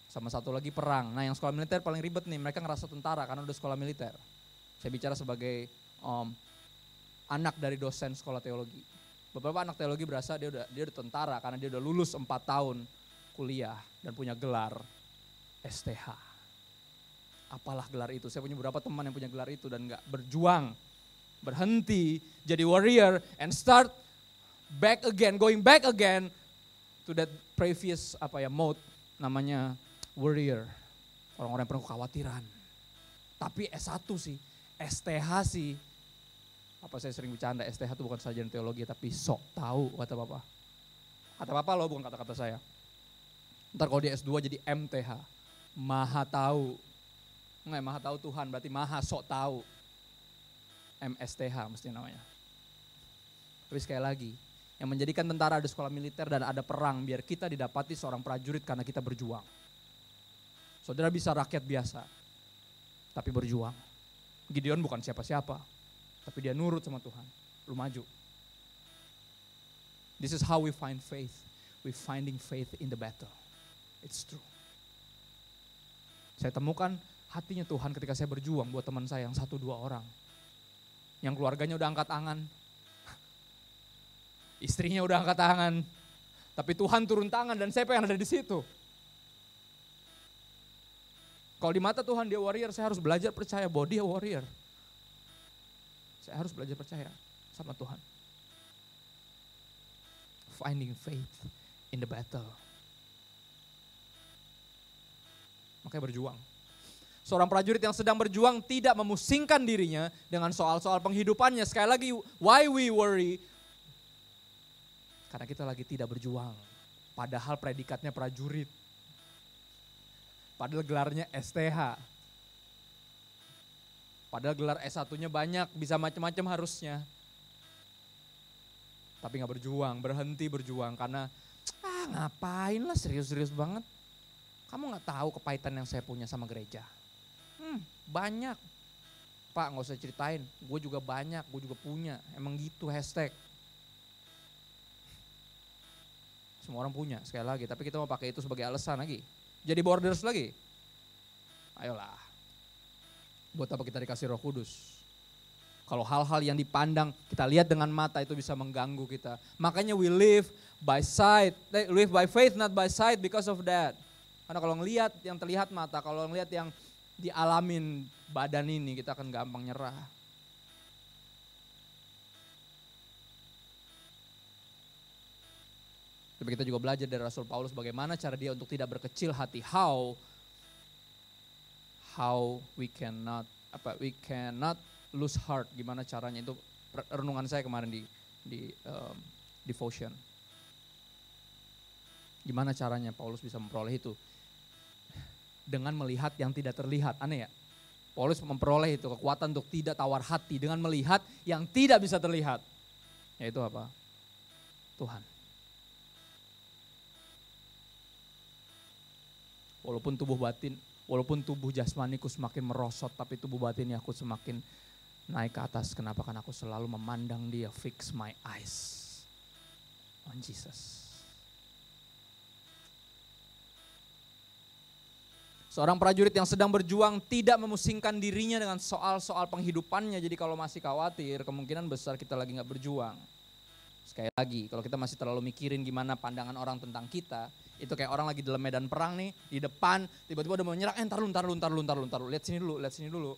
Speaker 1: sama satu lagi perang. Nah yang sekolah militer paling ribet nih, mereka ngerasa tentara karena udah sekolah militer. Saya bicara sebagai anak dari dosen sekolah teologi. Beberapa anak teologi berasa dia udah tentara karena dia udah lulus 4 tahun kuliah dan punya gelar STH. Apalah gelar itu? Saya punya beberapa teman yang punya gelar itu dan gak berjuang, berhenti jadi warrior and start going back again to that previous mode namanya warrior. Orang-orang yang penuh kekhawatiran. Tapi S1 sih, STH sih. Apa saya sering bercanda, STH itu bukan sarjana teologi tapi sok tahu kata Bapak. Kata Bapak loh, bukan kata-kata saya. Ntar kalau dia S2 jadi MTH, maha tahu. Enggak, maha tahu Tuhan berarti maha sok tahu. MSTH mesti namanya. Tapi sekali lagi, yang menjadikan tentara ada sekolah militer dan ada perang biar kita didapati seorang prajurit karena kita berjuang. Saudara bisa rakyat biasa, tapi berjuang. Gideon bukan siapa-siapa, tapi dia nurut sama Tuhan. Lu maju. This is how we find faith. We finding faith in the battle. It's true. Saya temukan hatinya Tuhan ketika saya berjuang buat teman saya yang 1-2 orang. Yang keluarganya udah angkat tangan. Istrinya udah angkat tangan. Tapi Tuhan turun tangan dan saya pengen ada di situ. Kalau di mata Tuhan dia warrior, saya harus belajar percaya bahwa dia warrior. Saya harus belajar percaya sama Tuhan. Finding faith in the battle. Makanya berjuang. Seorang prajurit yang sedang berjuang tidak memusingkan dirinya dengan soal-soal penghidupannya. Sekali lagi, why we worry? Karena kita lagi tidak berjuang. Padahal predikatnya prajurit. Padahal gelarnya STH. Padahal gelar S1-nya banyak, bisa macam-macam harusnya. Tapi gak berjuang, berhenti berjuang karena ngapain lah serius-serius banget. Kamu gak tahu kepahitan yang saya punya sama gereja. Banyak. Pak gak usah ceritain, gue juga banyak, gue juga punya. Emang gitu hashtag. Semua orang punya sekali lagi, tapi kita mau pakai itu sebagai alasan lagi. Jadi borders lagi. Ayolah. Buat apa kita dikasih Roh Kudus? Kalau hal-hal yang dipandang, kita lihat dengan mata itu bisa mengganggu kita. Makanya we live by faith not by sight because of that. Karena kalau ngelihat yang terlihat mata, kalau ngelihat yang dialamin badan ini, kita akan gampang nyerah. Tapi kita juga belajar dari Rasul Paulus bagaimana cara dia untuk tidak berkecil hati. How how we cannot lose heart. Gimana caranya, itu renungan saya kemarin di devotion. Gimana caranya Paulus bisa memperoleh itu? Dengan melihat yang tidak terlihat. Aneh ya? Paulus memperoleh itu kekuatan untuk tidak tawar hati dengan melihat yang tidak bisa terlihat. Yaitu apa? Tuhan. Walaupun tubuh jasmaniku semakin merosot, tapi tubuh batinnya aku semakin naik ke atas. Kenapa? Karena aku selalu memandang Dia, fix my eyes on Jesus. Seorang prajurit yang sedang berjuang tidak memusingkan dirinya dengan soal-soal penghidupannya. Jadi kalau masih khawatir, kemungkinan besar kita lagi gak berjuang. Sekali lagi, kalau kita masih terlalu mikirin gimana pandangan orang tentang kita, itu kayak orang lagi dalam medan perang nih, di depan, tiba-tiba udah mau nyerang, ntar lu, lihat sini dulu.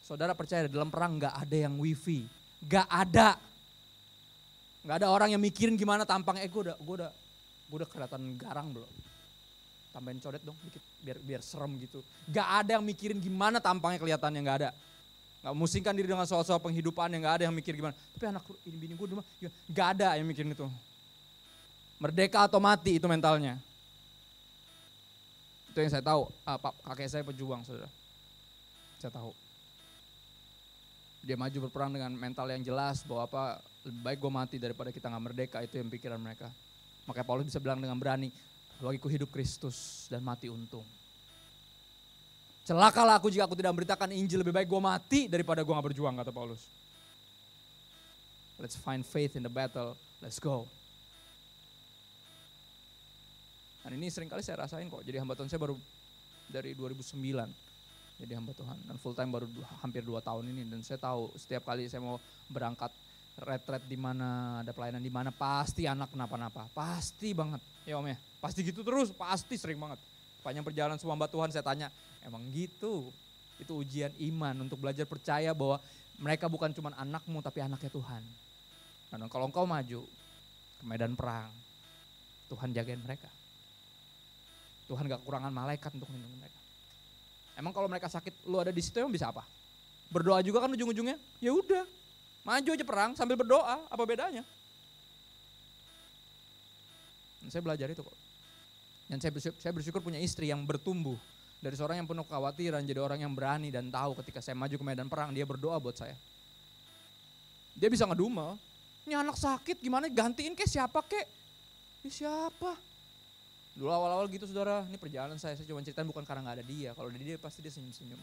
Speaker 1: Saudara percaya, dalam perang gak ada yang wifi, gak ada orang yang mikirin gimana tampangnya, gue udah kelihatan garang belum. Tambahin codet dong dikit biar serem gitu. Gak ada yang mikirin gimana tampangnya kelihatannya, gak ada. Gak musingkan diri dengan soal-soal penghidupan yang gak ada yang mikir gimana. Tapi anak ini bini gue rumah, gak ada yang mikirin itu. Merdeka atau mati itu mentalnya. Itu yang saya tahu. Kakek saya pejuang, saudara. Saya tahu. Dia maju berperang dengan mental yang jelas bahwa lebih baik gue mati daripada kita gak merdeka, itu yang pikiran mereka. Makanya Paulus bisa bilang dengan berani, bagiku hidup Kristus dan mati untung. Celakalah aku jika aku tidak memberitakan Injil, lebih baik gue mati daripada gue gak berjuang, kata Paulus. Let's find faith in the battle, let's go. Dan ini seringkali saya rasain kok, jadi hamba Tuhan saya baru dari 2009. Jadi hamba Tuhan, dan full time baru hampir 2 tahun ini. Dan saya tahu setiap kali saya mau berangkat retret di mana, ada pelayanan di mana, pasti anak kenapa-napa, pasti banget. Ya Om ya, pasti gitu terus, pasti sering banget. Panjang perjalanan semua hamba Tuhan saya tanya, emang gitu? Itu ujian iman untuk belajar percaya bahwa mereka bukan cuma anakmu tapi anaknya Tuhan. Dan kalau engkau maju ke medan perang, Tuhan jagain mereka. Tuhan gak kekurangan malaikat untuk melindungi mereka. Emang kalau mereka sakit, lu ada di situ emang bisa apa? Berdoa juga kan ujung-ujungnya? Ya udah. Maju aja perang sambil berdoa, apa bedanya? Dan saya belajar itu kok. Dan saya bersyukur punya istri yang bertumbuh. Dari seorang yang penuh kekhawatiran, jadi orang yang berani dan tahu ketika saya maju ke medan perang, dia berdoa buat saya. Dia bisa ngedumel, ini anak sakit gimana, gantiin kek siapa kek? Ini siapa? Dulu awal-awal gitu saudara, ini perjalanan saya cuma ceritain bukan karena gak ada dia. Kalau ada dia pasti dia senyum-senyum.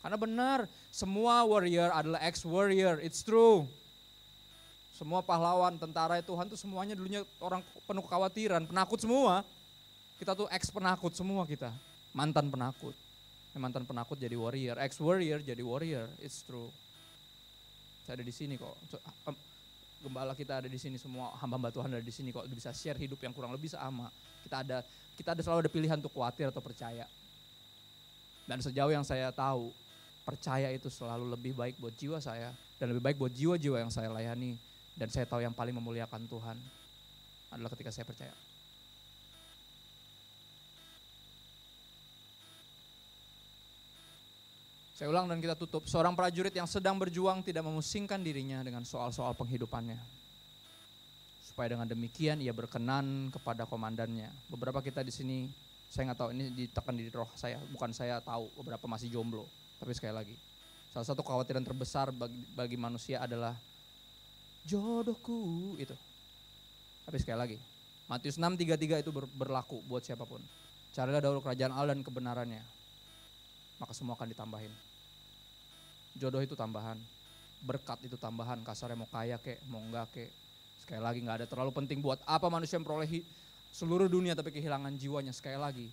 Speaker 1: Karena benar, semua warrior adalah ex-warrior, it's true. Semua pahlawan, tentara Tuhan tuh semuanya dulunya orang penuh kekhawatiran, penakut semua. Kita tuh ex-penakut semua kita, mantan penakut. Mantan penakut jadi warrior, ex-warrior jadi warrior, it's true. Saya ada di sini kok, gembala kita ada di sini, semua hamba-hamba Tuhan ada di sini kok, bisa share hidup yang kurang lebih sama. Kita ada selalu ada pilihan untuk khawatir atau percaya. Dan sejauh yang saya tahu, percaya itu selalu lebih baik buat jiwa saya dan lebih baik buat jiwa-jiwa yang saya layani. Dan saya tahu yang paling memuliakan Tuhan adalah ketika saya percaya. Saya ulang dan kita tutup. Seorang prajurit yang sedang berjuang tidak memusingkan dirinya dengan soal-soal penghidupannya. Supaya dengan demikian ia berkenan kepada komandannya. Beberapa kita di sini, saya nggak tahu, ini ditekan di roh saya, bukan saya tahu, beberapa masih jomblo. Tapi sekali lagi, salah satu kekhawatiran terbesar bagi manusia adalah jodohku itu. Tapi sekali lagi, Matius 6:33 itu berlaku buat siapapun. Carilah dahulu kerajaan Allah dan kebenarannya, maka semua akan ditambahin. Jodoh itu tambahan, berkat itu tambahan, kasarnya mau kaya kek, mau enggak kek. Sekali lagi gak ada terlalu penting buat apa manusia memperoleh seluruh dunia tapi kehilangan jiwanya. Sekali lagi,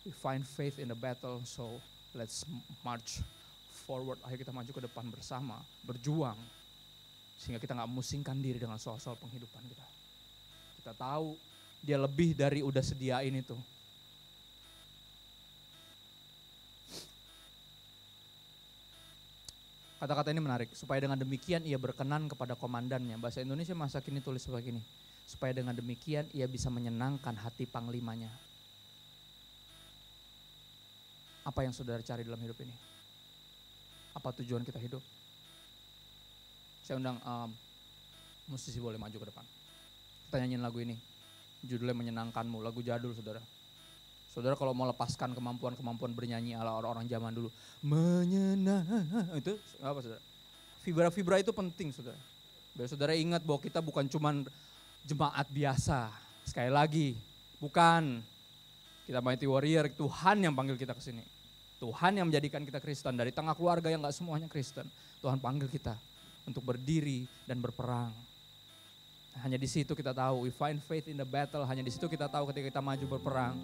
Speaker 1: we find faith in the battle, so let's march forward. Ayo kita maju ke depan bersama, berjuang. Sehingga kita gak memusingkan diri dengan soal-soal penghidupan kita. Kita tahu dia lebih dari udah sediain itu. Kata-kata ini menarik, supaya dengan demikian ia berkenan kepada komandannya. Bahasa Indonesia masa kini tulis seperti ini. Supaya dengan demikian ia bisa menyenangkan hati panglimanya. Apa yang saudara cari dalam hidup ini? Apa tujuan kita hidup? Saya undang musisi boleh maju ke depan. Kita nyanyiin lagu ini. Judulnya Menyenangkanmu, lagu jadul saudara. Saudara kalau mau lepaskan kemampuan bernyanyi ala orang-orang zaman dulu. Itu apa saudara? Fibra-fibra itu penting saudara. Biar saudara ingat bahwa kita bukan cuman jemaat biasa. Sekali lagi, bukan. Kita Mighty Warrior, Tuhan yang panggil kita ke sini. Tuhan yang menjadikan kita Kristen. Dari tengah keluarga yang gak semuanya Kristen. Tuhan panggil kita untuk berdiri dan berperang. Hanya di situ kita tahu, we find faith in the battle. Hanya di situ kita tahu ketika kita maju berperang,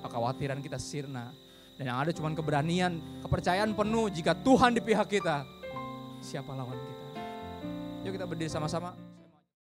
Speaker 1: kekhawatiran kita sirna. Dan yang ada cuma keberanian, kepercayaan penuh jika Tuhan di pihak kita. Siapa lawan kita? Yuk kita berdiri sama-sama.